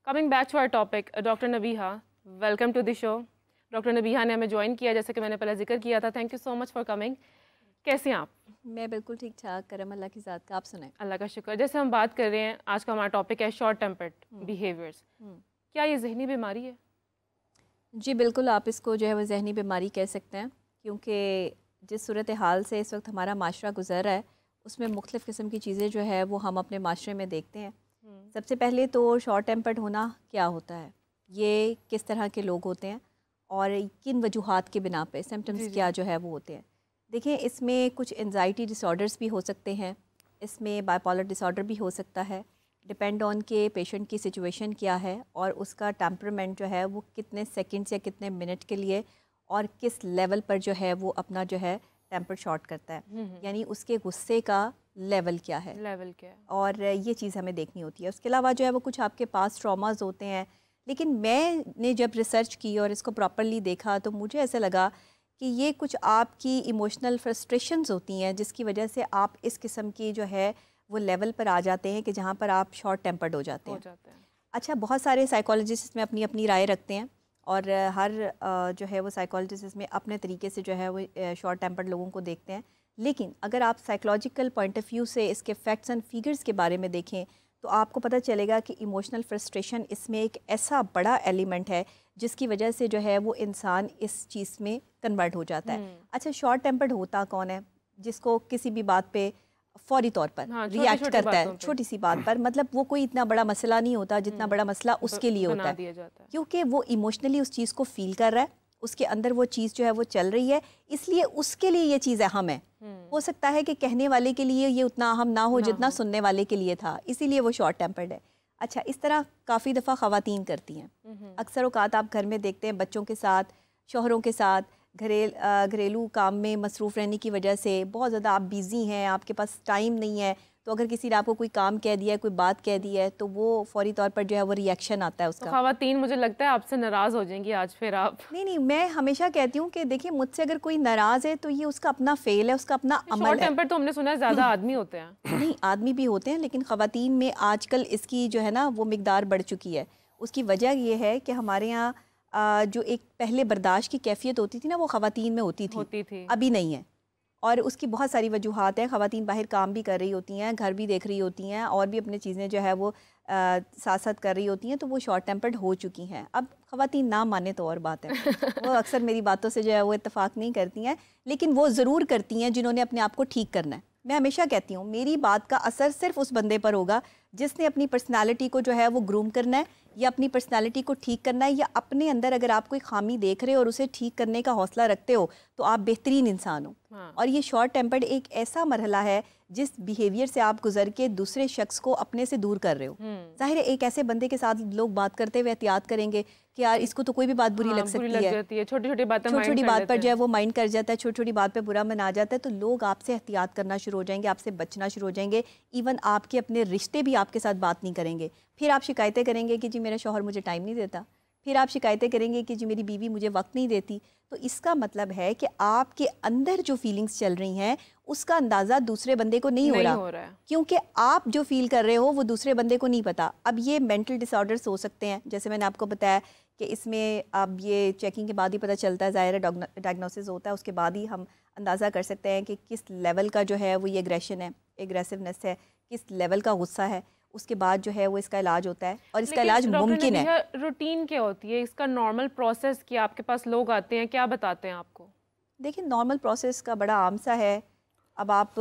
Coming back to our topic, doctor Nabiha, welcome to the show. Doctor Nabiha ने हमें join किया, जैसे कि मैंने पहले जिक्र किया था। Thank you so much for coming. कैसे हैं आप? मैं बिल्कुल ठीक ठाक, करम अल्लाह की ज़ात का। आप सुनाएं। अल्लाह का शुक्र। जैसे हम बात कर रहे हैं, आज का हमारा टॉपिक है शॉर्ट टेम्पर्ड बिहेवियर्स। क्या ये जहनी बीमारी है? जी बिल्कुल, आप इसको जो है वो जहनी बीमारी कह सकते हैं, क्योंकि जिस सूरत हाल से इस वक्त हमारा माशरा गुजर रहा है उसमें मुख्तलिफ़ किस्म की चीज़ें जो है वो हम अपने माशरे में देखते हैं। सबसे पहले तो शॉर्ट टेम्पर्ड होना क्या होता है, ये किस तरह के लोग होते हैं और किन वजूहात के बिना पे सिम्टम्स क्या जो है वो होते हैं। देखिए, इसमें कुछ एंजाइटी डिसऑर्डर्स भी हो सकते हैं, इसमें बाइपोलर डिसऑर्डर भी हो सकता है, डिपेंड ऑन के पेशेंट की सिचुएशन क्या है और उसका टेम्परामेंट जो है वो कितने सेकंड्स या कितने मिनट के लिए और किस लेवल पर जो है वो अपना जो है टेम्पर शॉर्ट करता है, यानी उसके गुस्से का लेवल क्या है, और ये चीज़ हमें देखनी होती है। उसके अलावा जो है वो कुछ आपके पास ट्रॉमास होते हैं, लेकिन मैंने जब रिसर्च की और इसको प्रॉपरली देखा तो मुझे ऐसा लगा कि ये कुछ आपकी इमोशनल फ्रस्ट्रेशंस होती हैं जिसकी वजह से आप इस किस्म की जो है वो लेवल पर आ जाते हैं कि जहाँ पर आप शॉर्ट टेम्पर्ड हो जाते हैं। अच्छा, बहुत सारे साइकोलॉजिस्ट इसमें अपनी अपनी राय रखते हैं और हर जो है वो साइकोलॉजिस्ट इसमें अपने तरीके से जो है वो शॉर्ट टेम्पर्ड लोगों को देखते हैं। लेकिन अगर आप साइकोलॉजिकल पॉइंट ऑफ व्यू से इसके फैक्ट्स एंड फिगर्स के बारे में देखें तो आपको पता चलेगा कि इमोशनल फ्रस्ट्रेशन इसमें एक ऐसा बड़ा एलिमेंट है जिसकी वजह से जो है वो इंसान इस चीज़ में कन्वर्ट हो जाता है। अच्छा, शॉर्ट टेम्पर्ड होता कौन है? जिसको किसी भी बात पे फौरी तौर पर रिएक्ट करता है, छोटी सी बात पर, मतलब वो कोई इतना बड़ा मसला नहीं होता जितना बड़ा मसला उसके लिए होता है, क्योंकि वो इमोशनली उस चीज़ को फील कर रहा है, उसके अंदर वो चीज़ जो है वो चल रही है, इसलिए उसके लिए ये चीज़ अहम है। हो सकता है कि कहने वाले के लिए ये उतना अहम ना हो जितना सुनने वाले के लिए था, इसीलिए वो शॉर्ट टेम्पर्ड है। अच्छा, इस तरह काफ़ी दफ़ा ख़वातीन करती हैं। अक्सर औक़ात आप घर में देखते हैं बच्चों के साथ, शौहरों के साथ, घरेलू काम में मसरूफ़ रहने की वजह से बहुत ज़्यादा आप बिज़ी हैं, आपके पास टाइम नहीं है, तो अगर किसी ने आपको कोई काम कह दिया है, कोई बात कह दी है, तो वो फौरी तौर पर जो है वो रिएक्शन आता है उसका। तो ख़वातीन मुझे लगता है आपसे नाराज़ हो जाएंगी आज फिर आप। नहीं, मैं हमेशा कहती हूँ कि देखिए, मुझसे अगर कोई नाराज़ है तो ये उसका अपना फेल है, उसका अपना अमल है। शॉर्ट टेम्पर तो हमने सुना है ज़्यादा आदमी होते हैं। नहीं, आदमी भी होते हैं, लेकिन ख़वातीन में आजकल इसकी जो है ना वो मिकदार बढ़ चुकी है। उसकी वजह ये है कि हमारे यहाँ जो एक पहले बर्दाश्त की कैफियत होती थी ना, वो ख़वातीन में होती थी, अभी नहीं है। और उसकी बहुत सारी वजूहात हैं। ख़वातीन बाहर काम भी कर रही होती हैं, घर भी देख रही होती हैं और भी अपनी चीज़ें जो है वो साथ साथ कर रही होती हैं, तो वो शॉर्ट टेम्पर्ड हो चुकी हैं। अब ख़वातीन ना माने तो और बात है, वो अक्सर मेरी बातों से जो है वो इत्तेफाक नहीं करती हैं, लेकिन वो ज़रूर करती हैं जिन्होंने अपने आप को ठीक करना है। मैं हमेशा कहती हूँ, मेरी बात का असर सिर्फ उस बंदे पर होगा जिसने अपनी पर्सनालिटी को जो है वो ग्रूम करना है, या अपनी पर्सनालिटी को ठीक करना है, या अपने अंदर अगर आप कोई खामी देख रहे हो और उसे ठीक करने का हौसला रखते हो तो आप बेहतरीन इंसान हो। और ये शॉर्ट टेम्पर्ड एक ऐसा मरहला है जिस बिहेवियर से आप गुजर के दूसरे शख्स को अपने से दूर कर रहे हो। जाहिर है, एक ऐसे बंदे के साथ लोग बात करते हुए एहतियात करेंगे कि यार इसको तो कोई भी बात बुरी लग सकती है, छोटी छोटी बात पर जो है वो माइंड कर जाता है, छोटी छोटी बात पे बुरा मना जाता है, तो लोग आपसे एहतियात करना शुरू हो जाएंगे, आपसे बचना शुरू हो जाएंगे। इवन आपके अपने रिश्ते भी आपके साथ बात नहीं करेंगे। फिर आप शिकायतें करेंगे कि जी मेरा शौहर मुझे टाइम नहीं देता, फिर आप शिकायतें करेंगे कि जी मेरी बीवी मुझे वक्त नहीं देती। तो इसका मतलब है कि आपके अंदर जो फीलिंग्स चल रही हैं उसका अंदाज़ा दूसरे बंदे को नहीं हो रहा है, क्योंकि आप जो फील कर रहे हो वो दूसरे बंदे को नहीं पता। अब ये मेंटल डिसऑर्डर्स हो सकते हैं, जैसे मैंने आपको बताया कि इसमें अब ये चेकिंग के बाद ही पता चलता है, ज़ाहिर है डायग्नोसिस होता है, उसके बाद ही हम अंदाज़ा कर सकते हैं कि किस लेवल का जो है वो ये एग्रेशन है, एग्रेसिवनेस है, किस लेवल का गुस्सा है। उसके बाद जो है वो इसका इलाज होता है और इसका इलाज मुमकिन है। रूटीन क्या होती है इसका, नॉर्मल प्रोसेस क्या? आपके पास लोग आते हैं, क्या बताते हैं आपको? देखिए, नॉर्मल प्रोसेस का बड़ा आम सा है। अब आप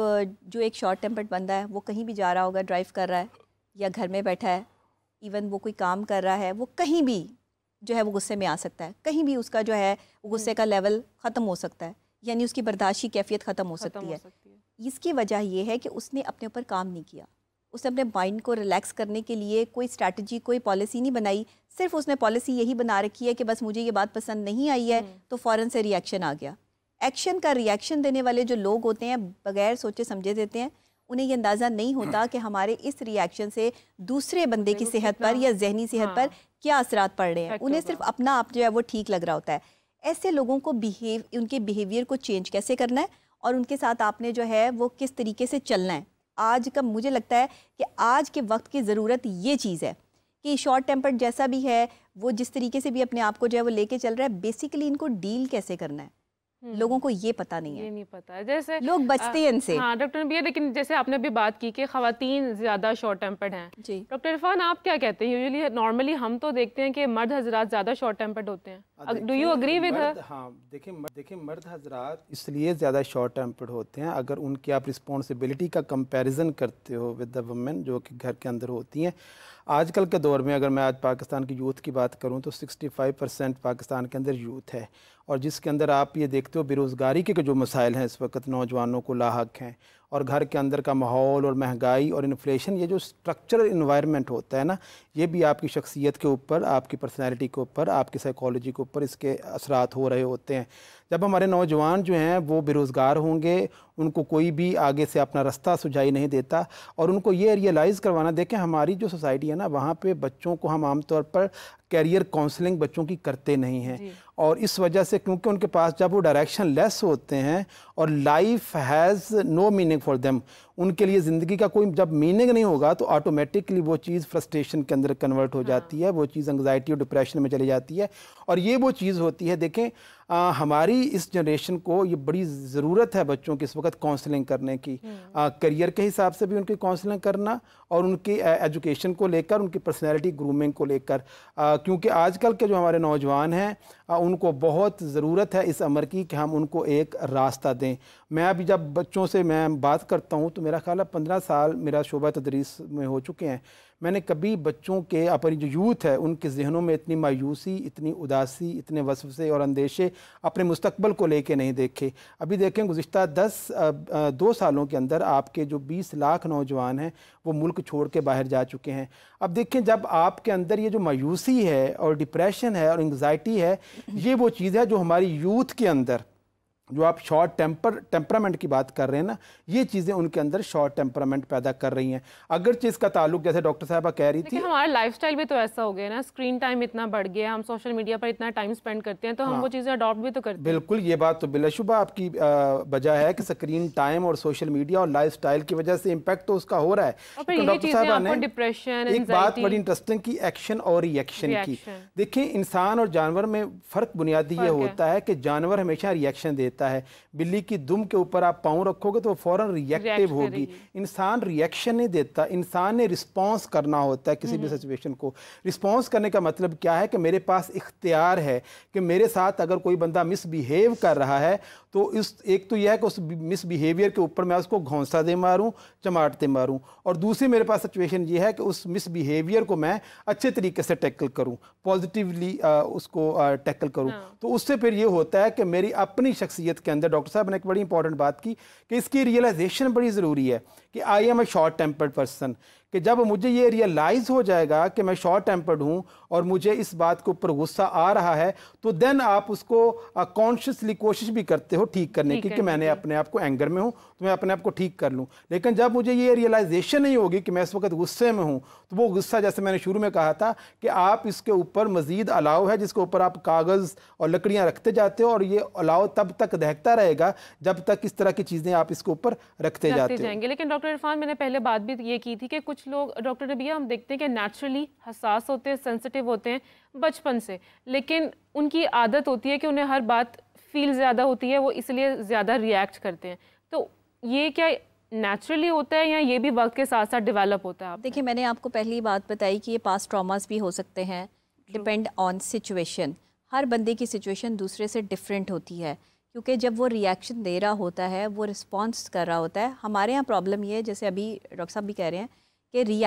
जो एक शॉर्ट टेम्पर्ड बंदा है वो कहीं भी जा रहा होगा, ड्राइव कर रहा है या घर में बैठा है, इवन वो कोई काम कर रहा है, वो कहीं भी जो है वो गुस्से में आ सकता है, कहीं भी उसका जो है गुस्से का लेवल ख़त्म हो सकता है, यानी उसकी बर्दाश्त की कैफियत ख़त्म हो सकती है। इसकी वजह ये है कि उसने अपने ऊपर काम नहीं किया, उसने अपने माइंड को रिलैक्स करने के लिए कोई स्ट्रैटेजी, कोई पॉलिसी नहीं बनाई। सिर्फ उसने पॉलिसी यही बना रखी है कि बस मुझे ये बात पसंद नहीं आई है तो फ़ौरन से रिएक्शन आ गया। एक्शन का रिएक्शन देने वाले जो लोग होते हैं बगैर सोचे समझे देते हैं, उन्हें ये अंदाज़ा नहीं होता कि हमारे इस रिएक्शन से दूसरे बंदे की सेहत पर या जहनी सेहत पर क्या असरात पड़ रहे हैं। उन्हें सिर्फ अपना आप जो है वो ठीक लग रहा होता है। ऐसे लोगों को उनके बिहेवियर को चेंज कैसे करना है और उनके साथ आपने जो है वो किस तरीके से चलना है, आज का मुझे लगता है कि आज के वक्त की ज़रूरत ये चीज़ है कि शॉर्ट टेम्पर्ड जैसा भी है, वो जिस तरीके से भी अपने आप को जो है वो लेके चल रहा है, बेसिकली इनको डील कैसे करना है लोगों को ये पता नहीं है। ये नहीं पता है, जैसे लोग बचते हैं इनसे। हाँ डॉक्टर नबिया, लेकिन जैसे आपने भी बात की कि खवातीन ज़्यादा शॉर्ट टेम्पर्ड हैं जी। डॉक्टर इरफान आप क्या कहते हैं? यूजुअली नॉर्मली हम तो देखते हैं कि मर्द हजरात ज़्यादा शॉर्ट टेम्पर्ड होते हैं। Do you agree with her? हाँ देखिए मर्द हजरात इसलिए ज़्यादा शॉर्ट टेम्पर्ड होते हैं, अगर उनकी आप रिस्पॉन्सिबिलिटी का कंपैरिजन करते हो विद द वुमेन जो कि घर के अंदर होती हैं। आजकल के दौर में अगर मैं आज पाकिस्तान की यूथ की बात करूं तो 65% पाकिस्तान के अंदर यूथ है, और जिसके अंदर आप ये देखते हो बेरोज़गारी के जो मसाइल हैं इस वक्त नौजवानों को लाहक हैं, और घर के अंदर का माहौल और महंगाई और इन्फ्लेशन, ये जो स्ट्रक्चरल इन्वायरमेंट होता है ना, ये भी आपकी शख्सियत के ऊपर, आपकी पर्सनैलिटी के ऊपर, आपकी साइकोलॉजी के ऊपर इसके असरात हो रहे होते हैं। जब हमारे नौजवान जो हैं वो बेरोज़गार होंगे, उनको कोई भी आगे से अपना रास्ता सुझाई नहीं देता, और उनको ये रियलाइज़ करवाना, देखें हमारी जो सोसाइटी है ना, वहाँ पे बच्चों को हम आमतौर पर कैरियर काउंसलिंग बच्चों की करते नहीं हैं, और इस वजह से क्योंकि उनके पास जब वो डायरेक्शन लेस होते हैं और life has no meaning for them, उनके लिए ज़िंदगी का कोई जब मीनिंग नहीं होगा तो ऑटोमेटिकली वो चीज़ फ्रस्ट्रेशन के अंदर कन्वर्ट हो जाती है, वो चीज़ एंग्जाइटी और डिप्रेशन में चली जाती है। और ये वो चीज़ होती है, देखें हमारी इस जनरेशन को ये बड़ी ज़रूरत है बच्चों की इस वक्त काउंसलिंग करने की, करियर के हिसाब से भी उनकी काउंसलिंग करना, और उनकी एजुकेशन को लेकर, उनकी पर्सनैलिटी ग्रूमिंग को लेकर, क्योंकि आजकल के जो हमारे नौजवान हैं उनको बहुत ज़रूरत है इस अमर की कि हम उनको एक रास्ता दें। मैं अभी जब बच्चों से मैं बात करता हूँ तो मेरा ख्याल है 15 साल मेरा शोबा तदरीस में हो चुके हैं, मैंने कभी बच्चों के अपनी जो यूथ है उनके जहनों में इतनी मायूसी, इतनी उदासी, इतने वसवसे और अंदेशे अपने मुस्तकबल को लेके नहीं देखे। अभी देखें गुज़िश्ता 2 सालों के अंदर आपके जो 20 लाख नौजवान हैं वो मुल्क छोड़ के बाहर जा चुके हैं। अब देखें जब आपके अंदर ये जो मायूसी है और डिप्रेशन है और एंग्जाइटी है, ये वो चीज़ है जो हमारी यूथ के अंदर, जो आप शॉर्ट टेम्परामेंट की बात कर रहे हैं ना, ये चीज़ें उनके अंदर शॉर्ट टेम्परामेंट पैदा कर रही हैं। अगरचे इसका ताल्लुक जैसे डॉक्टर साहबा कह रही थी, हमारा लाइफस्टाइल भी तो ऐसा हो गया ना, स्क्रीन टाइम इतना बढ़ गया, हम सोशल मीडिया पर इतना टाइम स्पेंड करते हैं, तो हम वो चीज़ें अडॉप्ट भी तो करते हैं। बिल्कुल, ये बात तो बिलाशुबा आपकी वजह है कि स्क्रीन टाइम और सोशल मीडिया और लाइफस्टाइल की वजह से इम्पैक्ट तो उसका हो रहा है। डॉक्टर साहबा ने डिप्रेशन, एक बात बड़ी इंटरेस्टिंग की, एक्शन और रिएक्शन की। देखिए इंसान और जानवर में फ़र्क बुनियादी ये होता है कि जानवर हमेशा रिएक्शन देता है, बिल्ली की दुम के ऊपर आप पाँव रखोगे तो वो फौरन रिएक्टिव होगी, इंसान रिएक्शन नहीं देता, इंसान ने रिस्पॉन्स करना होता है किसी भी सिचुएशन को। रिस्पॉन्स करने का मतलब क्या है कि मेरे पास इख्तियार है कि मेरे साथ अगर कोई बंदा मिसबिहेव कर रहा है तो इस एक तो यह है कि उस मिसबिहेवियर के ऊपर मैं उसको घौंसा दे मारूं, चमाटते मारूं, और दूसरी मेरे पास सिचुएशन ये है कि उस मिसबिहेवियर को मैं अच्छे तरीके से टैकल करूं, पॉजिटिवली उसको टैकल करूं। तो उससे फिर ये होता है कि मेरी अपनी शख्सियत के अंदर, डॉक्टर साहब ने एक बड़ी इंपॉर्टेंट बात की कि इसकी रियलाइजेशन बड़ी ज़रूरी है कि I am a short tempered person, कि जब मुझे ये रियलाइज़ हो जाएगा कि मैं शॉर्ट टेम्पर्ड हूँ और मुझे इस बात के ऊपर गुस्सा आ रहा है, तो देन आप उसको कॉन्शियसली कोशिश भी करते हो ठीक करने की कि मैंने अपने आप को एंगर में हूँ तो मैं अपने आप को ठीक कर लूँ। लेकिन जब मुझे ये रियलाइजेशन नहीं होगी कि मैं इस वक्त गुस्से में हूँ, तो वो गुस्सा, जैसे मैंने शुरू में कहा था कि आप इसके ऊपर मज़ीद अलाव है जिसके ऊपर आप कागज़ और लकड़ियाँ रखते जाते हो, और ये अलाव तब तक दहकता रहेगा जब तक इस तरह की चीज़ें आप इसके ऊपर रखते जाते जाएंगे। लेकिन डॉक्टर इरफान, मैंने पहले बात भी ये की थी कि कुछ लोग, डॉक्टर नबिया, हम देखते हैं कि नेचुरली हसास होते हैं, सेंसिटिव होते हैं बचपन से, लेकिन उनकी आदत होती है कि उन्हें हर बात फील ज़्यादा होती है, वो इसलिए ज़्यादा रिएक्ट करते हैं। तो ये क्या नेचुरली होता है या ये भी वक्त के साथ साथ डेवलप होता है? देखिए, मैंने आपको पहली बात बताई कि ये पास्ट ट्रॉमास भी हो सकते हैं, डिपेंड ऑन सिचुएशन। हर बंदे की सिचुएशन दूसरे से डिफरेंट होती है, क्योंकि जब वो रिएक्शन दे रहा होता है, वो रिस्पॉन्स कर रहा होता है। हमारे यहाँ प्रॉब्लम ये है, जैसे अभी डॉक्टर साहब भी कह रहे हैं कि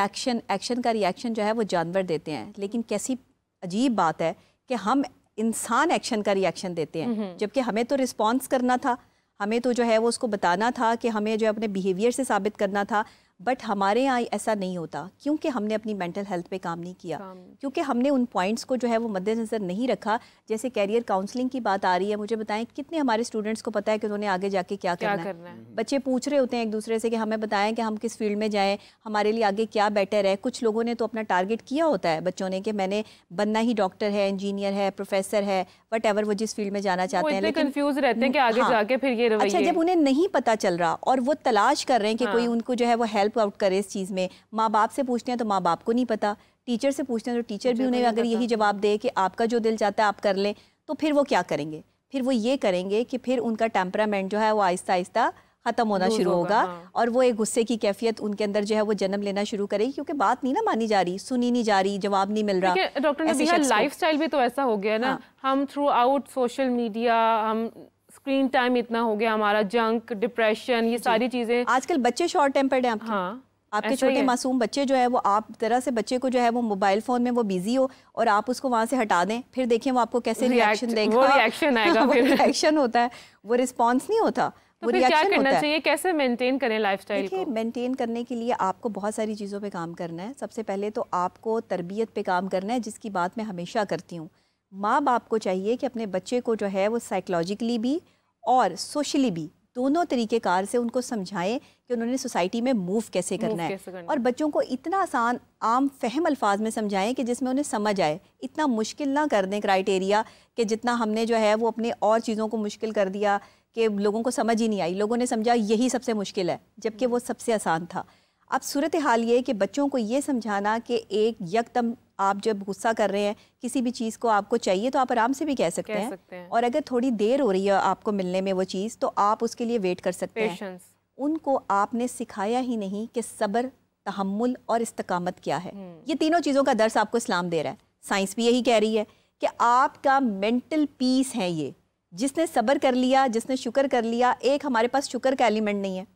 एक्शन का रिएक्शन जो है वो जानवर देते हैं, लेकिन कैसी अजीब बात है कि हम इंसान एक्शन का रिएक्शन देते हैं, जबकि हमें तो रिस्पॉन्स करना था, हमें तो जो है वो उसको बताना था कि हमें जो अपने बिहेवियर से साबित करना था। बट हमारे यहाँ ऐसा नहीं होता, क्योंकि हमने अपनी मेंटल हेल्थ पे काम नहीं किया, क्योंकि हमने उन पॉइंट्स को जो है वो मद्देनज़र नहीं रखा। जैसे कैरियर काउंसलिंग की बात आ रही है, मुझे बताएं कितने हमारे स्टूडेंट्स को पता है कि उन्होंने आगे जाके क्या करना है। बच्चे पूछ रहे होते हैं एक दूसरे से कि हमें बताएं कि हम किस फील्ड में जाएं, हमारे लिए आगे क्या बेटर है। कुछ लोगों ने तो अपना टारगेट किया होता है बच्चों ने कि मैंने बनना ही डॉक्टर है, इंजीनियर है, प्रोफेसर है, वट वो जिस फील्ड में जाना चाहते हैं, लेकिन कंफ्यूज रहते हैं कि आगे जाके फिर ये रवैये। अच्छा, जब उन्हें नहीं पता चल रहा और वो तलाश कर रहे हैं कि कोई उनको जो है वो हेल्प हेल्प आउट करे इस चीज़ में। माँ बाप से पूछते हैं तो माँ बाप को नहीं पता, टीचर से पूछते हैं तो टीचर भी उन्हें अगर यही जवाब दे कि आपका जो दिल चाहता है आप कर लें, तो फिर वो क्या करेंगे? फिर वो ये करेंगे कि फिर उनका टेम्परामेंट जो है वो आहिस्ता आहिस्ता ख़त्म होना शुरू होगा। हाँ। और वो एक गुस्से की कैफियत उनके अंदर जो है वो जन्म लेना शुरू करेगी, क्योंकि बात नहीं ना मानी जा रही, सुनी नहीं जा रही, जवाब नहीं मिल रहा। डॉक्टर नबिया, लाइफस्टाइल भी तो ऐसा हो गया ना। हाँ। हम थ्रू आउट सोशल मीडिया, हम स्क्रीन टाइम इतना हो गया हमारा, जंक, डिप्रेशन, ये सारी चीज़ें। आजकल बच्चे शॉर्ट टेम्पर्ड हैं आपके। हाँ, आपके छोटे मासूम बच्चे जो है वो, आप तरह से बच्चे को जो है वो मोबाइल फ़ोन में वो बिजी हो और आप उसको वहाँ से हटा दें, फिर देखें वो आपको कैसे रिएक्शन देगा। वो रिएक्शन आएगा, वो रिएक्शन होता है, वो रिस्पॉन्स नहीं होता। तो फिर क्या करना चाहिए, कैसे मेंटेन करें लाइफस्टाइल को? मेंटेन करने के लिए आपको बहुत सारी चीज़ों पे काम करना है। सबसे पहले तो आपको तरबियत पे काम करना है, जिसकी बात मैं हमेशा करती हूँ। माँ बाप को चाहिए कि अपने बच्चे को जो है वो साइकोलॉजिकली भी और सोशली भी दोनों तरीक़ेकार से उनको समझाएं कि उन्होंने सोसाइटी में मूव कैसे करना है। और बच्चों को इतना आसान आम फहम अल्फाज में समझाएं कि जिसमें उन्हें समझ आए। इतना मुश्किल ना कर दें क्राइटेरिया कि जितना हमने जो है वो अपने और चीज़ों को मुश्किल कर दिया कि लोगों को समझ ही नहीं आई, लोगों ने समझा यही सबसे मुश्किल है, जबकि वो सबसे आसान था। अब सूरत हाल ये कि बच्चों को ये समझाना कि एक यकदम आप जब गुस्सा कर रहे हैं, किसी भी चीज़ को आपको चाहिए तो आप आराम से भी कह सकते हैं। और अगर थोड़ी देर हो रही है आपको मिलने में वो चीज़, तो आप उसके लिए वेट कर सकते हैं। उनको आपने सिखाया ही नहीं कि सब्र, तहम्मुल और इस्तकामत क्या है। ये तीनों चीज़ों का दर्स आपको इस्लाम दे रहा है। साइंस भी यही कह रही है कि आपका मेंटल पीस है ये। जिसने सब्र कर लिया, जिसने शुक्र कर लिया, एक हमारे पास शुक्र का एलिमेंट नहीं है।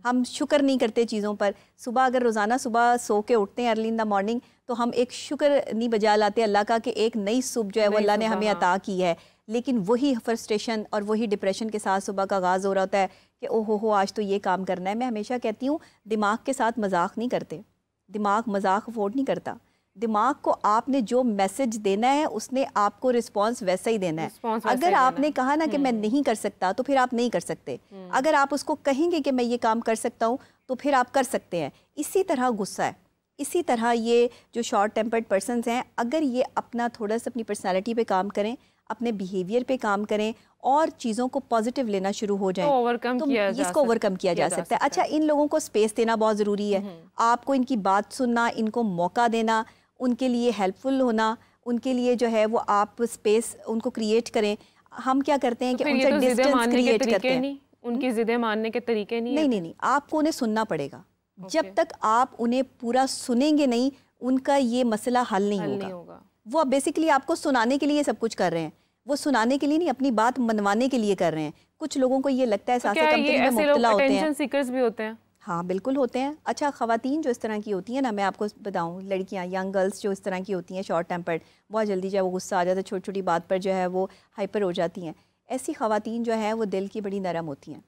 हम शुक्र नहीं करते चीज़ों पर। सुबह अगर रोज़ाना सुबह सो के उठते हैं अर्ली इन द मॉर्निंग, तो हम एक शुक्र नहीं बजा लाते अल्लाह का कि एक नई सुबह जो है वो अल्लाह ने हमें अता की है। लेकिन वही फ्रस्ट्रेशन और वही डिप्रेशन के साथ सुबह का आगाज़ हो रहा होता है कि ओहो हो आज तो ये काम करना है। मैं हमेशा कहती हूँ दिमाग के साथ मजाक नहीं करते, दिमाग मजाक अफोर्ड नहीं करता। दिमाग को आपने जो मैसेज देना है उसने आपको रिस्पांस वैसा ही देना है। अगर आपने कहा ना कि मैं नहीं कर सकता, तो फिर आप नहीं कर सकते। अगर आप उसको कहेंगे कि मैं ये काम कर सकता हूँ, तो फिर आप कर सकते हैं। इसी तरह गुस्सा है, इसी तरह ये जो शॉर्ट टेम्पर्ड पर्सनस हैं, अगर ये अपना थोड़ा सा अपनी पर्सनैलिटी पे काम करें, अपने बिहेवियर पे काम करें और चीज़ों को पॉजिटिव लेना शुरू हो जाए, तो इसको ओवरकम किया जा सकता है। अच्छा, इन लोगों को स्पेस देना बहुत ज़रूरी है। आपको इनकी बात सुनना, इनको मौका देना, उनके लिए हेल्पफुल होना, उनके लिए जो है वो आप स्पेस उनको क्रिएट करें। हम क्या करते हैं कि उनसे डिस्टेंस क्रिएट करते हैं। उनकी ज़िद्दें मानने के तरीके नहीं, आपको उन्हें सुनना पड़ेगा। जब तक आप उन्हें पूरा सुनेंगे नहीं, उनका ये मसला हल नहीं होगा। वो बेसिकली आपको सुनाने के लिए सब कुछ कर रहे हैं, वो सुनाने के लिए नहीं, अपनी बात मनवाने के लिए कर रहे हैं। कुछ लोगों को ये लगता है कंपनी में मुब्तला होते हैं, अटेंशन सीकर्स भी होते हैं। हाँ बिल्कुल होते हैं। अच्छा, ख़वातीन जो इस तरह की होती हैं ना, मैं आपको बताऊँ, लड़कियाँ, यंग गर्ल्स जो इस तरह की होती हैं शॉर्ट टेम्पर्ड, बहुत जल्दी जो है वो गुस्सा आ जाता है, छोटी छोटी बात पर जो है वो हाइपर हो जाती हैं। ऐसी ख़वातीन जो हैं वो दिल की बड़ी नरम होती हैं,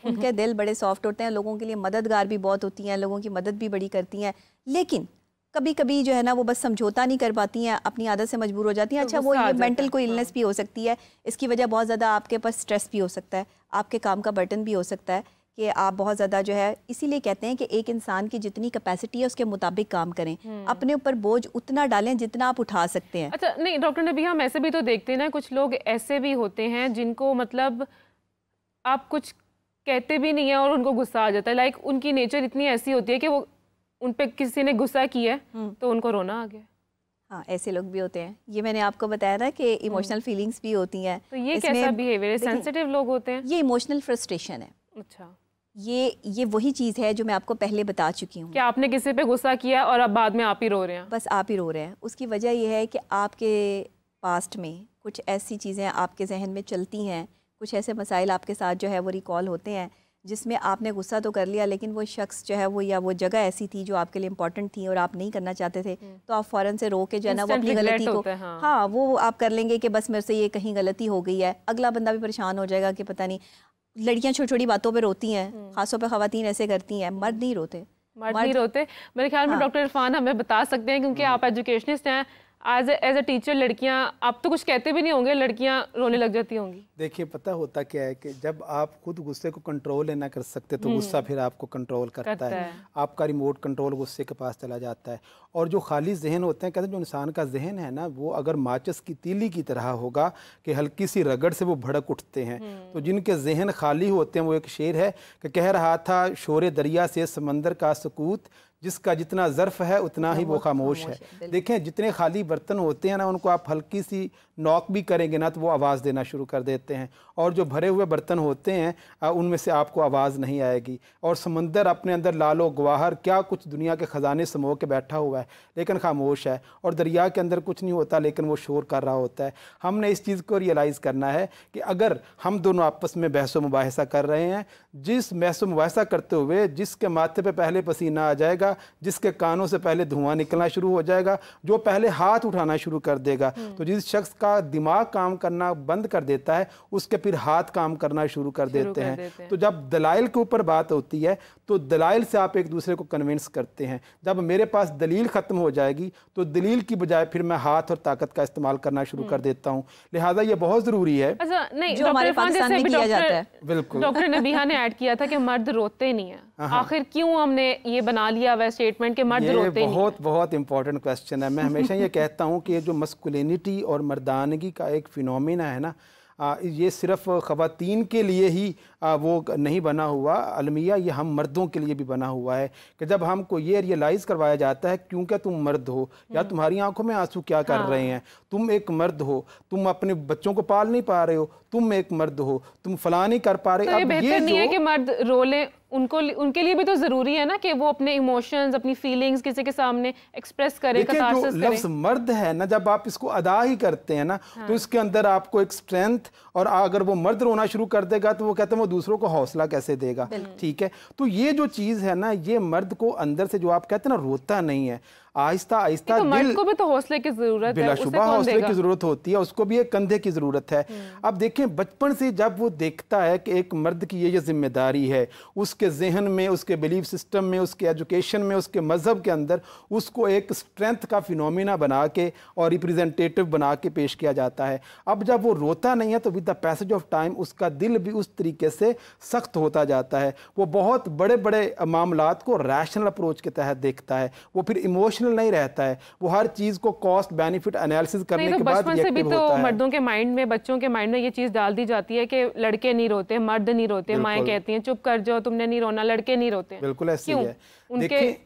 उनके दिल बड़े सॉफ्ट होते हैं, लोगों के लिए मददगार भी बहुत होती हैं, लोगों की मदद भी बड़ी करती हैं। लेकिन कभी कभी जो है ना वो बस समझौता नहीं कर पाती हैं, अपनी आदत से मजबूर हो जाती हैं। अच्छा, वो ये मेंटल कोई इलनेस भी हो सकती है, इसकी वजह बहुत ज़्यादा आपके पास स्ट्रेस भी हो सकता है, आपके काम का बर्डन भी हो सकता है कि आप बहुत ज़्यादा जो है, इसीलिए कहते हैं कि एक इंसान की जितनी कैपेसिटी है उसके मुताबिक काम करें, अपने ऊपर बोझ उतना डालें जितना आप उठा सकते हैं। अच्छा, नहीं डॉक्टर नबी, हम ऐसे भी तो देखते हैं ना, कुछ लोग ऐसे भी होते हैं जिनको मतलब आप कुछ कहते भी नहीं है और उनको गुस्सा आ जाता है। लाइक उनकी नेचर इतनी ऐसी होती है कि वो उन पे किसी ने गुस्सा किया है तो उनको रोना आ गया। हाँ, ऐसे लोग भी होते हैं। ये मैंने आपको बताया ना कि इमोशनल फीलिंग्स भी होती हैं। तो ये कैसा बिहेवियर है? सेंसिटिव लोग होते हैं। ये इमोशनल फ्रस्ट्रेशन है। अच्छा, ये वही चीज़ है जो मैं आपको पहले बता चुकी हूँ। कि आपने किसी पे गुस्सा किया और अब बाद में आप ही रो रहे हैं। बस आप ही रो रहे हैं। उसकी वजह यह है कि आपके पास्ट में कुछ ऐसी चीज़ें आपके जहन में चलती हैं, कुछ ऐसे मसाइल आपके साथ जो है वो रिकॉल होते हैं जिसमें आपने गुस्सा तो कर लिया, लेकिन वो शख्स जो है वो या वो जगह ऐसी थी जो आपके लिए इम्पोर्टेंट थी और आप नहीं करना चाहते थे, तो आप फ़ौरन से रो के जो है ना वो अपनी गलती को हाँ वो आप कर लेंगे कि बस मेरे से ये कहीं गलती हो गई है। अगला बंदा भी परेशान हो जाएगा कि पता नहीं, लड़कियां छोटी छोटी बातों पे रोती हैं, खासतौर पे खवातीन ऐसे करती हैं, मर्द नहीं रोते। मर्द नहीं रोते। मेरे ख्याल में डॉक्टर इरफान हमें बता सकते हैं, क्योंकि आप एजुकेशनिस्ट हैं, एज अ टीचर लड़कियां, आप तो कुछ कहते भी नहीं होंगे, लड़कियां रोने लग जाती होंगी? देखिए पता होता क्या है कि जब आप खुद गुस्से को कंट्रोल ना कर सकते तो गुस्सा फिर आपको कंट्रोल करता है। आपका रिमोट कंट्रोल गुस्से के पास चला जाता है। और जो खाली जहन होते हैं, कहते हैं जो इंसान का जहन है ना, वो अगर माचिस की तीली की तरह होगा कि हल्की सी रगड़ से वो भड़क उठते हैं। तो जिनके जहन खाली होते हैं, वो एक शेर है कि कह रहा था शोरे दरिया से समंदर का सकूत, जिसका जितना ज़र्फ़ है उतना ही वो खामोश है। देखें जितने खाली बर्तन होते हैं ना, उनको आप हल्की सी नॉक भी करेंगे ना तो वो आवाज़ देना शुरू कर देते हैं। और जो भरे हुए बर्तन होते हैं उनमें से आपको आवाज़ नहीं आएगी। और समंदर अपने अंदर लालो गवाहर क्या कुछ दुनिया के ख़जाने समो के बैठा हुआ है लेकिन खामोश है। और दरिया के अंदर कुछ नहीं होता लेकिन वो शोर कर रहा होता है। हमने इस चीज़ को रियलाइज़ करना है कि अगर हम दोनों आपस में बहस मुबाहिसा कर रहे हैं, जिस बहस मुबाहिसा करते हुए जिसके माथे पे पहले पसीना आ जाएगा, जिसके कानों से पहले धुआं निकलना शुरू हो जाएगा, जो पहले हाथ उठाना शुरू कर देगा, तो जिस शख्स का दिमाग काम करना बंद कर देता है उसके फिर हाथ काम करना शुरू कर देते हैं। तो जब दलाइल के ऊपर बात होती है तो दलाइल से आप एक दूसरे को कन्विंस करते हैं। जब मेरे पास दलील ख़त्म हो जाएगी तो दलील की बजाय फिर मैं हाथ और ताकत का इस्तेमाल करना शुरू कर देता हूँ। लिहाजा ये बहुत ज़रूरी है। अच्छा, नहीं, जो हमारे पाकिस्तान में किया जाता है। बिल्कुल, डॉक्टर नबीहा ने ऐड किया था कि मर्द रोते नहीं है। आखिर क्यों हमने ये बना लिया हुआ स्टेटमेंट कि मर्द रोते नहीं? बहुत बहुत इंपॉर्टेंट क्वेश्चन है। मैं हमेशा ये कहता हूँ कि ये जो मस्कुलिनिटी और मर्दानगी का एक फिनोमिना है ना, ये सिर्फ ख़वातीन के लिए ही वो नहीं बना हुआ, अलमिया ये हम मर्दों के लिए भी बना हुआ है कि जब हमको ये रियलाइज़ करवाया जाता है क्योंकि तुम मर्द हो या तुम्हारी आंखों में आंसू क्या कर रहे हैं, तुम एक मर्द हो, तुम अपने बच्चों को पाल नहीं पा रहे हो, तुम एक मर्द हो, तुम फला नहीं कर पा रहे। तो ये बेहतर नहीं है कि मर्द रो लें? उनके लिए भी तो ज़रूरी है ना कि वो अपने इमोशंस, अपनी फीलिंग्स किसी के सामने एक्सप्रेस करें, जो लफ्ज़ मर्द है ना, जब आप इसको अदा ही करते हैं ना तो इसके अंदर आपको एक स्ट्रेंथ, और अगर वो मर्द रोना शुरू कर देगा तो वो कहते हैं वो दूसरों को हौसला कैसे देगा। ठीक है, तो ये जो चीज़ है ना, ये मर्द को अंदर से जो आप कहते हैं ना रोता नहीं है, आहिस्ता आहिस्ता मर्द को भी तो हौसले की जरूरत है, बिलाशुबा हौसले की जरूरत होती है, उसको भी एक कंधे की जरूरत है। अब देखें बचपन से जब वो देखता है कि एक मर्द की ये जिम्मेदारी है, उसके जहन में, उसके बिलीफ सिस्टम में, उसके एजुकेशन में, उसके मजहब के अंदर उसको एक स्ट्रेंथ का फिनोमिना बना के और रिप्रेजेंटेटिव बना के पेश किया जाता है। अब जब वो रोता नहीं है तो with the passage of time उसका दिल भी उस तरीके से सख्त होता जाता है। वो बहुत बड़े बड़े मामलात को रैशनल अप्रोच के तहत देखता है, वो फिर इमोशनल नहीं रहता है, वो हर चीज को कॉस्ट बेनिफिट एनालिसिस करने के बाद बचपन से भी तो मर्दों के माइंड में, बच्चों के माइंड में ये चीज डाल दी जाती है कि लड़के नहीं रोते, मर्द नहीं रोते, माएं कहती हैं चुप कर जाओ, तुमने नहीं रोना, लड़के नहीं रोते। बिल्कुल ऐसे ही है। देखिए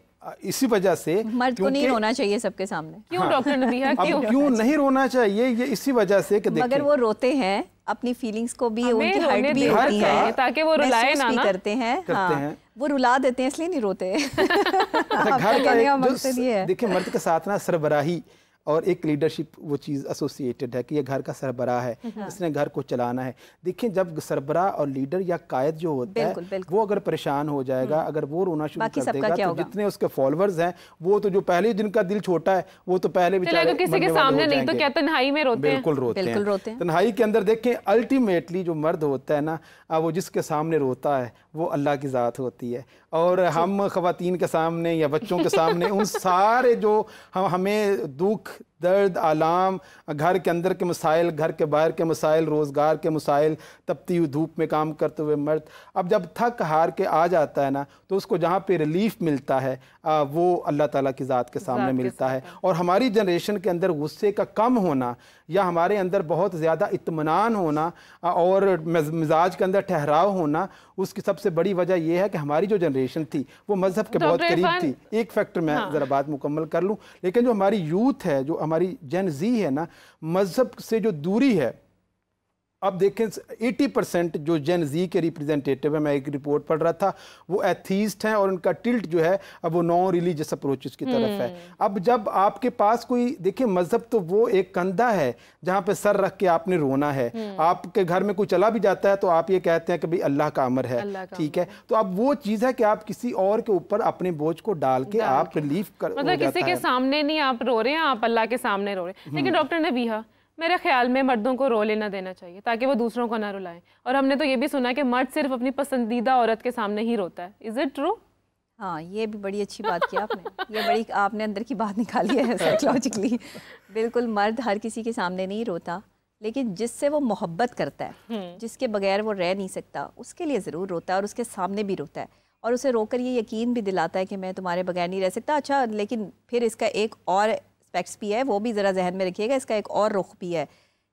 इसी वजह से मर्द को नहीं रोना चाहिए सबके सामने। क्यों डॉक्टर नबीहा, क्यों नहीं रोना चाहिए? ये इसी वजह से कि मगर वो रोते हैं, अपनी फीलिंग्स को भी, उनकी हर्ट भी होती है, ताकि वो रुलाए ना, करते हैं, वो रुला देते हैं इसलिए नहीं रोते। घर का देखिए मर्द के साथ ना सरबराही और एक लीडरशिप वो चीज़ एसोसिएटेड है कि ये घर का सरबराह है, इसने घर को चलाना है। देखिए जब सरबराह और लीडर या कायद जो होता है वो अगर परेशान हो जाएगा, अगर वो रोना शुरू कर देगा तो जितने उसके फॉलोअर्स हैं वो तो जो पहले जिनका दिल छोटा है वो तो पहले बेचारे किसी के सामने नहीं तो क्या तन्हाई में रोते हैं? बिल्कुल रोते हैं। तन्हाई के अंदर देखें अल्टीमेटली जो मर्द होता है ना, वो जिसके सामने रोता है वो अल्लाह की ज़ात होती है। और हम ख़वातीन के सामने या बच्चों के सामने उन सारे जो हमें दुख, दर्द, आलाम, घर के अंदर के मसाइल, घर के बाहर के मसाइल, रोज़गार के मसाइल, तपती हुई धूप में काम करते हुए मर्द, अब जब थक हार के आ जाता है ना तो उसको जहाँ पे रिलीफ मिलता है वो अल्लाह ताला की ज़ात के सामने मिलता है। और हमारी जनरेशन के अंदर गुस्से का कम होना या हमारे अंदर बहुत ज़्यादा इत्मीनान होना और मिजाज के अंदर ठहराव होना, उसकी सबसे बड़ी वजह यह है कि हमारी जो जनरेशन थी वो मज़हब के बहुत करीब थी। एक फैक्टर मैं ज़रा बात मुकम्मल कर लूँ, लेकिन जो हमारी यूथ है, जो हमारी जेन ज़ी है ना, मज़हब से जो दूरी है, अब देखें 80% जो जेन ज़ी के रिप्रेजेंटेटिव है, मैं एक रिपोर्ट पढ़ रहा था, वो एथीस्ट हैं और उनका टिल्ट जो है अब वो नॉन रिलीजियस अप्रोचेस की तरफ है। अब जब आपके पास कोई, देखिए मज़हब तो वो एक कंधा है जहाँ पे सर रख के आपने रोना है। आपके घर में कोई चला भी जाता है तो आप ये कहते हैं कि भाई अल्लाह का अमर है, ठीक है। तो अब वो चीज़ है कि आप किसी और के ऊपर अपने बोझ को डाल के आप रिलीफ कर, मतलब किसी के सामने नहीं आप रो रहे हैं, आप अल्लाह के सामने रो रहे हैं। लेकिन डॉक्टर नबीहा, मेरे ख्याल में मर्दों को रो लेना देना चाहिए ताकि वो दूसरों को ना रुलाएं। और हमने तो ये भी सुना कि मर्द सिर्फ अपनी पसंदीदा औरत के सामने ही रोता है। Is it true? हाँ, ये भी बड़ी अच्छी बात की आपने। ये बड़ी आपने अंदर की बात निकाली है साइकोलॉजिकली। बिल्कुल, मर्द हर किसी के सामने नहीं रोता, लेकिन जिससे वो मोहब्बत करता है, जिसके बगैर वो रह नहीं सकता, उसके लिए ज़रूर रोता है और उसके सामने भी रोता है और उसे रोकर ये यकीन भी दिलाता है कि मैं तुम्हारे बगैर नहीं रह सकता। अच्छा, लेकिन फिर इसका एक और एस्पेक्ट्स भी है, वो भी ज़रा जहन में रखिएगा, इसका एक और रुख भी है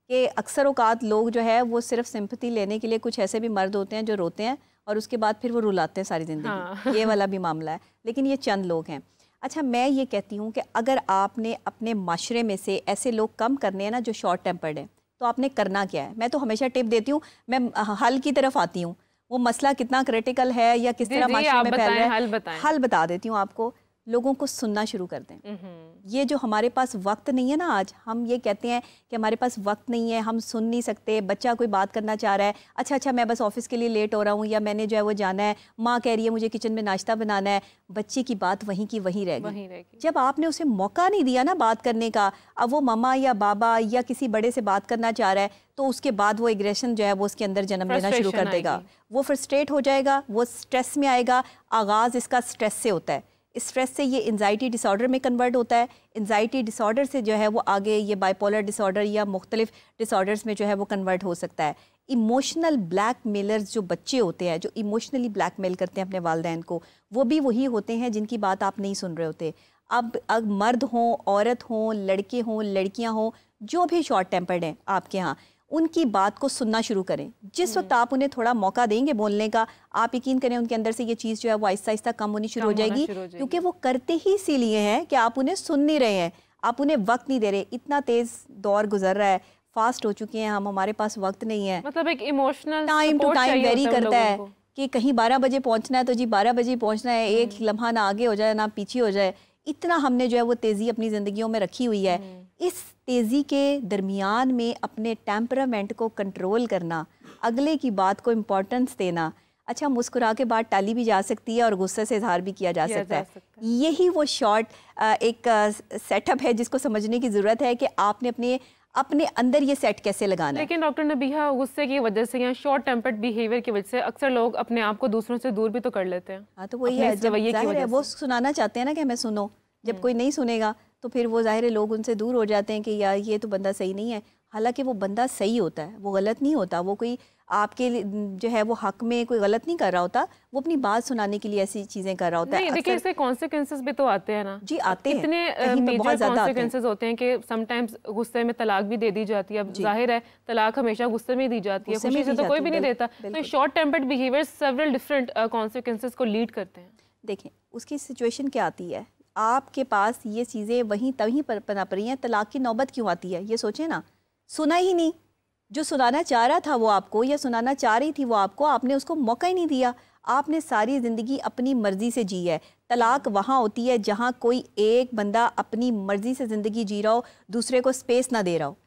कि अक्सर औकात लोग जो है वो सिर्फ सिंपैथी लेने के लिए, कुछ ऐसे भी मर्द होते हैं जो रोते हैं और उसके बाद फिर वो रुलाते हैं सारी ज़िंदगी। हाँ। ये वाला भी मामला है, लेकिन ये चंद लोग हैं। अच्छा, मैं ये कहती हूँ कि अगर आपने अपने माशरे में से ऐसे लोग कम करने हैं ना जो शॉर्ट टेम्पर्ड हैं, तो आपने करना क्या है? मैं तो हमेशा टिप देती हूँ, मैं हल की तरफ आती हूँ। वो मसला कितना क्रिटिकल है या किस तरह माशरे में फैल रहा है, हल बता देती हूँ आपको। लोगों को सुनना शुरू कर दें। ये जो हमारे पास वक्त नहीं है ना, आज हम ये कहते हैं कि हमारे पास वक्त नहीं है, हम सुन नहीं सकते, बच्चा कोई बात करना चाह रहा है, अच्छा मैं बस ऑफिस के लिए लेट हो रहा हूँ या मैंने जो है वो जाना है, माँ कह रही है मुझे किचन में नाश्ता बनाना है, बच्चे की बात वहीं की वहीं रह गई। जब आपने उसे मौका नहीं दिया ना बात करने का, अब वो मामा या बाबा या किसी बड़े से बात करना चाह रहा है, तो उसके बाद वो एग्रेशन जो है वो उसके अंदर जन्म लेना शुरू कर देगा, वो फ्रस्ट्रेट हो जाएगा, वो स्ट्रेस में आएगा। आगाज़ इसका स्ट्रेस से होता है, स्ट्रेस से ये एंजाइटी डिसऑर्डर में कन्वर्ट होता है, एंजाइटी डिसऑर्डर से जो है वो आगे ये बाइपोलर डिसऑर्डर या मुख्तलिफ डिसऑर्डर्स में जो है वो कन्वर्ट हो सकता है। इमोशनल ब्लैकमेलर्स जो बच्चे होते हैं, जो इमोशनली ब्लैकमेल करते हैं अपने वालिदैन को, वो भी वही होते हैं जिनकी बात आप नहीं सुन रहे होते। अब मर्द हों, औरत हों, लड़के हों, लड़कियां हों, जो भी शॉर्ट टेम्पर्ड हैं आपके यहाँ, उनकी बात को सुनना शुरू करें। जिस वक्त आप उन्हें थोड़ा मौका देंगे बोलने का, आप यकीन करें उनके अंदर से ये चीज़ जो है वो आहिस्ता आहिस्ता कम होनी शुरू हो जाएगी, क्योंकि वो करते ही इसीलिए हैं कि आप उन्हें सुन नहीं रहे हैं, आप उन्हें वक्त नहीं दे रहे। इतना तेज़ दौर गुजर रहा है, फास्ट हो चुके हैं हम, हमारे पास वक्त नहीं है। मतलब एक emotional time to time vary करता है कि कहीं 12 बजे पहुंचना है तो जी 12 बजे पहुंचना है, एक लम्हा ना आगे हो जाए ना पीछे हो जाए। इतना हमने जो है वो तेज़ी अपनी ज़िंदगियों में रखी हुई है। इस तेज़ी के दरमियान में अपने टेम्परामेंट को कंट्रोल करना, अगले की बात को इम्पोर्टेंस देना। अच्छा, मुस्कुरा के बात टाली भी जा सकती है और गुस्से से इजहार भी किया जा सकता है। यही वो शॉर्ट एक सेटअप है जिसको समझने की ज़रूरत है कि आपने अपने अंदर ये सेट कैसे लगाना है। लेकिन डॉक्टर नबीहा, गुस्से की वजह से या शॉर्ट टेम्पर्ड बिहेवियर की वजह से अक्सर लोग अपने आप को दूसरों से दूर भी तो कर लेते हैं। हाँ, तो वही है, जाहिर है वो सुनाना चाहते हैं ना कि हमें सुनो, जब कोई नहीं सुनेगा तो फिर वो ज़ाहिर है लोग उनसे दूर हो जाते हैं कि यार ये तो बंदा सही नहीं है। हालांकि वो बंदा सही होता है, वो गलत नहीं होता, वो कोई आपके जो है वो हक में कोई गलत नहीं कर रहा होता, वो अपनी बात सुनाने के लिए ऐसी चीज़ें कर रहा होता है। देखिए, इससे कॉन्सिक्वेंसेस भी तो आते हैं ना। जी आते हैं, इतने मेजर कॉन्सिक्वेंसेस होते हैं कि समटाइम्स गुस्से में तलाक भी दे दी जाती है। अब जाहिर है तलाक हमेशा गुस्से में दी जाती है, खुशी से तो कोई भी नहीं देता। तो short tempered behaviour several different consequences को लीड करते हैं। देखें उसकी सिचुएशन क्या आती है, आपके पास ये चीज़ें वहीं तभी पर पनप रही हैं, तलाक की नौबत क्यों आती है ये सोचें ना। सुना ही नहीं, जो सुनाना चाह रहा था वो आपको या सुनाना चाह रही थी वो आपको, आपने उसको मौका ही नहीं दिया। आपने सारी ज़िंदगी अपनी मर्ज़ी से जी है। तलाक वहाँ होती है जहाँ कोई एक बंदा अपनी मर्ज़ी से ज़िंदगी जी रहा हो, दूसरे को स्पेस ना दे रहा हो,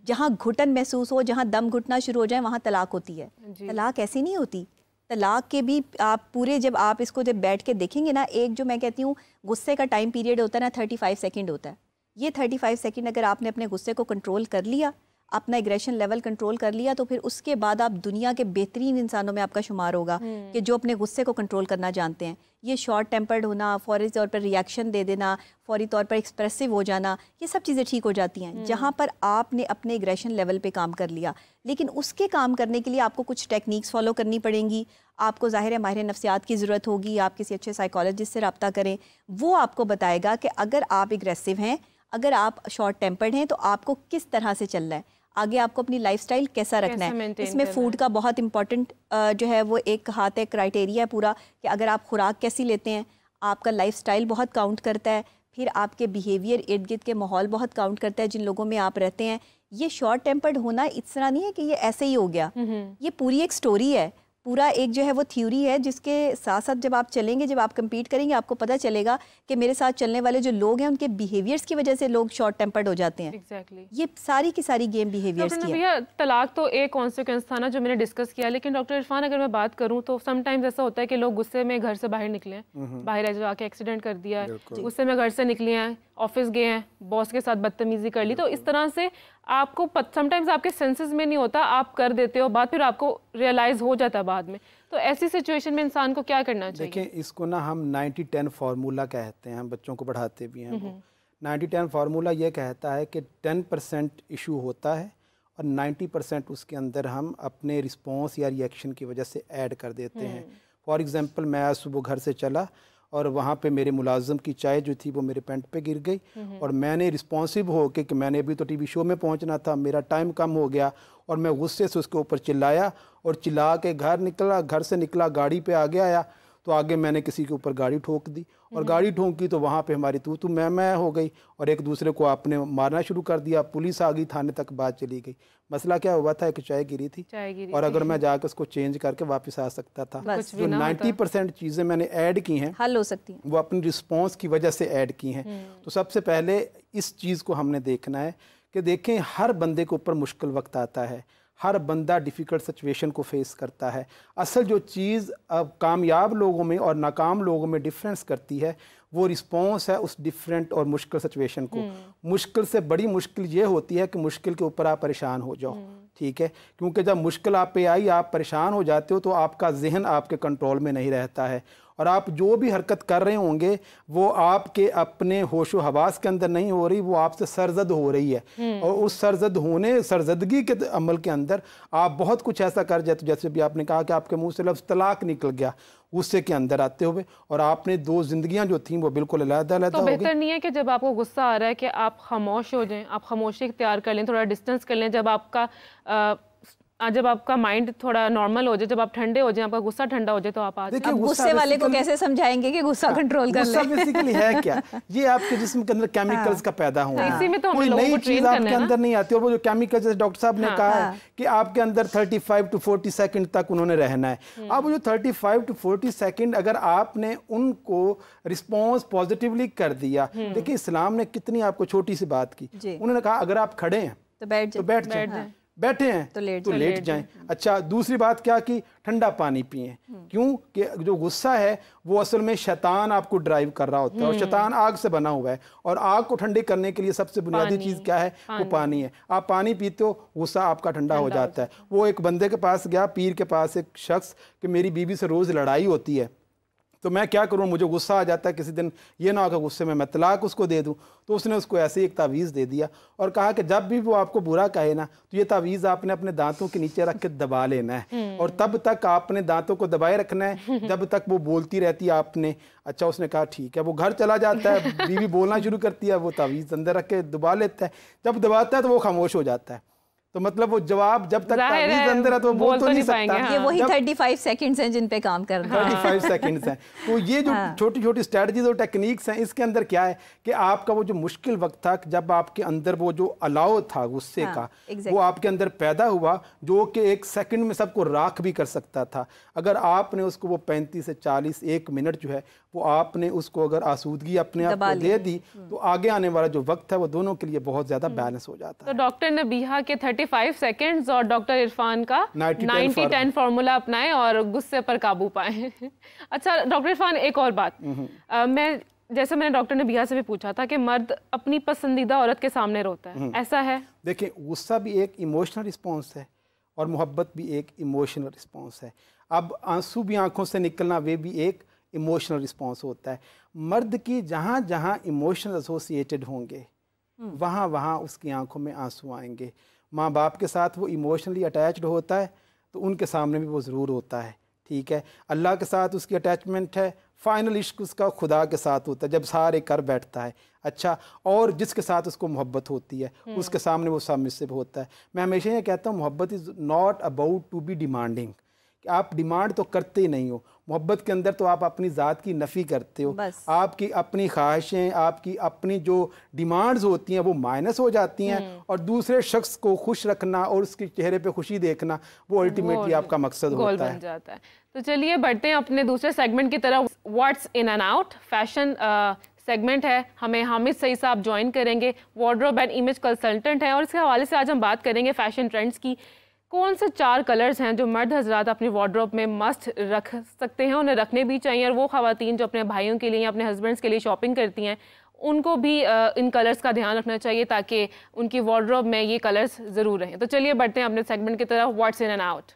जहाँ घुटन महसूस हो, जहाँ दम घुटना शुरू हो जाए, वहाँ तलाक होती है। तलाक ऐसी नहीं होती। तलाक के भी आप पूरे जब आप इसको जब बैठ के देखेंगे ना, एक जो मैं कहती हूँ गुस्से का टाइम पीरियड होता है ना 35 सेकंड होता है। ये 35 सेकंड अगर आपने अपने गुस्से को कंट्रोल कर लिया, अपना एग्रेशन लेवल कंट्रोल कर लिया, तो फिर उसके बाद आप दुनिया के बेहतरीन इंसानों में आपका शुमार होगा कि जो अपने गुस्से को कंट्रोल करना जानते हैं। ये शॉर्ट टेम्पर्ड होना, फौरी तौर पर रिएक्शन दे देना, फौरी तौर पर एक्सप्रेसिव हो जाना, ये सब चीज़ें ठीक हो जाती हैं जहाँ पर आपने अपने एग्रेशन लेवल पे काम कर लिया। लेकिन उसके काम करने के लिए आपको कुछ टेक्निक्स फॉलो करनी पड़ेंगी। आपको ज़ाहिर है माहिर नफ्सियात की ज़रूरत होगी, आप किसी अच्छे साइकोलॉजिस्ट से रब्ता करें, वो आपको बताएगा कि अगर आप एग्रेसिव हैं, अगर आप शॉर्ट टेम्पर्ड हैं, तो आपको किस तरह से चलना है, आगे आपको अपनी लाइफस्टाइल कैसा रखना है। इसमें फूड का बहुत इंपॉर्टेंट जो है वो एक हाथ है, क्राइटेरिया है पूरा कि अगर आप खुराक कैसी लेते हैं, आपका लाइफस्टाइल बहुत काउंट करता है। फिर आपके बिहेवियर, इर्द गिर्द के माहौल बहुत काउंट करता है, जिन लोगों में आप रहते हैं। ये शॉर्ट टेम्पर्ड होना इस तरह नहीं है कि ये ऐसे ही हो गया, ये पूरी एक स्टोरी है, पूरा एक जो है वो थ्योरी है, जिसके साथ साथ जब आप चलेंगे, जब आप compete करेंगे, आपको पता चलेगा कि मेरे साथ चलने वाले जो लोग हैं उनके बिहेवियर्स की वजह से लोग शॉर्ट टेम्पर्ड हो जाते हैं। Exactly. ये सारी की सारी गेम बिहेवियर्स की है। तलाक तो एक कॉन्सिक्वेंस था ना जो मैंने डिस्कस किया, लेकिन डॉक्टर इरफान अगर मैं बात करूं तो समटाइम्स ऐसा होता है कि लोग गुस्से में घर से बाहर निकले हैं, बाहर जाके एक्सीडेंट कर दिया है, गुस्से में घर से निकले हैं, ऑफिस गए हैं, बॉस के साथ बदतमीजी कर ली, तो इस तरह से आपको समटाइम्स आपके सेंसेस में नहीं होता, आप कर देते हो बात, फिर आपको रियलाइज हो जाता है बाद में। तो ऐसी सिचुएशन में इंसान को क्या करना चाहिए? देखिए, इसको ना हम 90-10 फार्मूला कहते हैं, हम बच्चों को पढ़ाते भी हैं। 90-10 फार्मूला ये कहता है कि 10% इशू होता है और 90% उसके अंदर हम अपने रिस्पॉन्स या रिएक्शन की वजह से ऐड कर देते हैं। फॉर एग्ज़ाम्पल, मैं आज सुबह घर से चला और वहाँ पे मेरे मुलाजिम की चाय जो थी वो मेरे पेंट पे गिर गई और मैंने रिस्पॉन्सिव हो के कि मैंने अभी तो टीवी शो में पहुँचना था, मेरा टाइम कम हो गया और मैं गुस्से से उसके ऊपर चिल्लाया और चिल्ला के घर से निकला, गाड़ी पे आगे आया तो आगे मैंने किसी के ऊपर गाड़ी ठोक दी और गाड़ी ठोकी तो वहाँ पे हमारी तू मैं हो गई और एक दूसरे को आपने मारना शुरू कर दिया। पुलिस आ गई, थाने तक बात चली गई। मसला क्या हुआ था, एक चाय गिरी थी और अगर मैं जाकर उसको चेंज करके वापस आ सकता था। जो 90% चीज़ें मैंने ऐड की हैं हल हो सकती हैं, वो अपनी रिस्पॉन्स की वजह से ऐड की हैं। तो सबसे पहले इस चीज़ को हमने देखना है कि देखें, हर बंदे के ऊपर मुश्किल वक्त आता है, हर बंदा डिफ़िकल्ट सिचुएशन को फेस करता है। असल जो चीज़ अब कामयाब लोगों में और नाकाम लोगों में डिफरेंस करती है वो रिस्पॉन्स है उस डिफरेंट और मुश्किल सिचुएशन को। मुश्किल से बड़ी मुश्किल ये होती है कि मुश्किल के ऊपर आप परेशान हो जाओ, ठीक है, क्योंकि जब मुश्किल आप पे आई, आप परेशान हो जाते हो तो आपका जहन आपके कंट्रोल में नहीं रहता है और आप जो भी हरकत कर रहे होंगे वो आपके अपने होशो हवास के अंदर नहीं हो रही, वो आपसे सरजद हो रही है। और उस सरजदगी के अमल के अंदर आप बहुत कुछ ऐसा कर जाते, जैसे भी आपने कहा कि आपके मुंह से लफ्ज़ तलाक निकल गया गुस्से के अंदर आते हुए और आपने दो जिंदगियां जो थी वो बिल्कुल अलग-अलग तो बेहतर नहीं है कि जब आपको गुस्सा आ रहा है कि आप खामोश हो जाएं, आप खामोशी इख्तियार कर लें, थोड़ा डिस्टेंस कर लें। जब आपका माइंड थोड़ा नॉर्मल हो जाए, जब आप ठंडे हो जाए, आपका गुस्सा ठंडा हो जाए, तो आप गुस्से वाले को कैसे समझाएंगे कि गुस्सा कंट्रोल कर ले? गुस्सा बेसिकली है क्या? ये आपके जिस्म के अंदर केमिकल्स का पैदा होना है। इसी में तो कोई नई चीज आपके अंदर नहीं आती और वो जो केमिकल्स, जैसे डॉक्टर साहब ने कहा है कि आपके अंदर 35 to 40 सेकंड तक उन्होंने रहना है। अब जो 35 to 40 सेकंड अगर आपने उनको रिस्पॉन्स पॉजिटिवली कर दिया, देखिए इस्लाम ने कितनी आपको छोटी सी बात की। उन्होंने कहा अगर आप खड़े हैं तो बैठ जाएं, बैठे हैं तो लेट जाएं। अच्छा, दूसरी बात क्या की, ठंडा पानी पिएं। क्यों कि जो गुस्सा है वो असल में शैतान आपको ड्राइव कर रहा होता है और शैतान आग से बना हुआ है और आग को ठंडे करने के लिए सबसे बुनियादी चीज़ क्या है? वो पानी है। आप पानी पीते हो, गुस्सा आपका ठंडा हो जाता है। वो एक बंदे के पास गया, पीर के पास, एक शख्स, कि मेरी बीवी से रोज़ लड़ाई होती है तो मैं क्या करूँ, मुझे गुस्सा आ जाता है, किसी दिन ये ना हो कि गुस्से में मैं तलाक उसको दे दूँ। तो उसने उसको ऐसे ही एक तावीज़ दे दिया और कहा कि जब भी वो आपको बुरा कहे ना तो ये तावीज़ आपने अपने दांतों के नीचे रख के दबा लेना है और तब तक आपने दांतों को दबाए रखना है जब तक वो बोलती रहती है आपने। अच्छा, उसने कहा ठीक है। वो घर चला जाता है, बीवी बोलना शुरू करती है, वो तावीज़ अंदर रख के दबा लेता है। जब दबाता है तो वो खामोश हो जाता है। तो मतलब वो जवाब जब तक तावीज़ अंदर है तो बोल तो नहीं सकता। ये वही 35 सेकंड्स हैं जिन पे काम करना है। 35 सेकंड्स हैं। तो ये जो छोटी छोटी स्ट्रेटजीज और टेक्निक्स हैं, इसके अंदर क्या है कि आपका वो जो मुश्किल वक्त था, जब आपके अंदर वो जो अलाव था गुस्से का, वो आपके अंदर पैदा हुआ, जो कि एक सेकंड में सबको राख भी कर सकता था। अगर आपने उसको वो 35 से 40 1 मिनट जो है वो आपने उसको अगर आसूदगी अपने आप को दे दी तो आगे आने वाला जो वक्त है वो दोनों के लिए बहुत ज्यादा बैलेंस हो जाता है। तो डॉक्टर नबीहा के 35 सेकंड्स और डॉक्टर इरफान का 90-10 फार्मूला अपनाएं और गुस्से पर काबू पाएं। अच्छा डॉक्टर इरफान, एक और बात, मैंने डॉक्टर नबीहा से भी पूछा था कि मर्द अपनी पसंदीदा औरत के सामने रोता है, ऐसा है? देखिए, गुस्सा भी एक इमोशनल रिस्पॉन्स है और मोहब्बत भी एक इमोशनल रिस्पॉन्स है। अब आंसू भी आंखों से निकलना वे भी एक इमोशनल रिस्पॉन्स होता है। मर्द की जहाँ जहाँ इमोशनल एसोसिएटेड होंगे वहाँ वहाँ उसकी आंखों में आंसू आएंगे। माँ बाप के साथ वो इमोशनली अटैच्ड होता है तो उनके सामने भी वो ज़रूर होता है, ठीक है। अल्लाह के साथ उसकी अटैचमेंट है, फाइनल इश्क उसका खुदा के साथ होता है जब सारे कर बैठता है। अच्छा, और जिसके साथ उसको मोहब्बत होती है उसके सामने वो सबमिसिव होता है। मैं हमेशा ये कहता हूँ, मोहब्बत is not about to be demanding, कि आप डिमांड तो करते ही नहीं हो। मोहब्बत के अंदर तो आप अपनी ज़ात की नफ़ी करते हो, आपकी अपनी ख्वाहिशें, आपकी अपनी जो डिमांड्स होती हैं वो माइनस हो जाती हैं और दूसरे शख्स को खुश रखना और उसके चेहरे पे खुशी देखना वो अल्टीमेटली आपका मकसद होता है। जाता है। तो चलिए बढ़ते हैं अपने दूसरे सेगमेंट की तरफ। What's in and out fashion segment है, हमें हामिद सईद साहब ज्वाइन करेंगे, वार्डरोब एंड इमेज कंसल्टेंट हैं और इसके हवाले से आज हम बात करेंगे फैशन ट्रेंड्स की। कौन से 4 कलर्स हैं जो मर्द हजरात अपनी वार्डरोब में मस्ट रख सकते हैं, उन्हें रखने भी चाहिए, और वो ख़वातीन जो अपने भाइयों के लिए या अपने हस्बैंड्स के लिए शॉपिंग करती हैं उनको भी इन कलर्स का ध्यान रखना चाहिए ताकि उनकी वार्डरोब में ये कलर्स ज़रूर रहें। तो चलिए बढ़ते हैं अपने सेगमेंट की तरफ, व्हाट्स इन एंड आउट।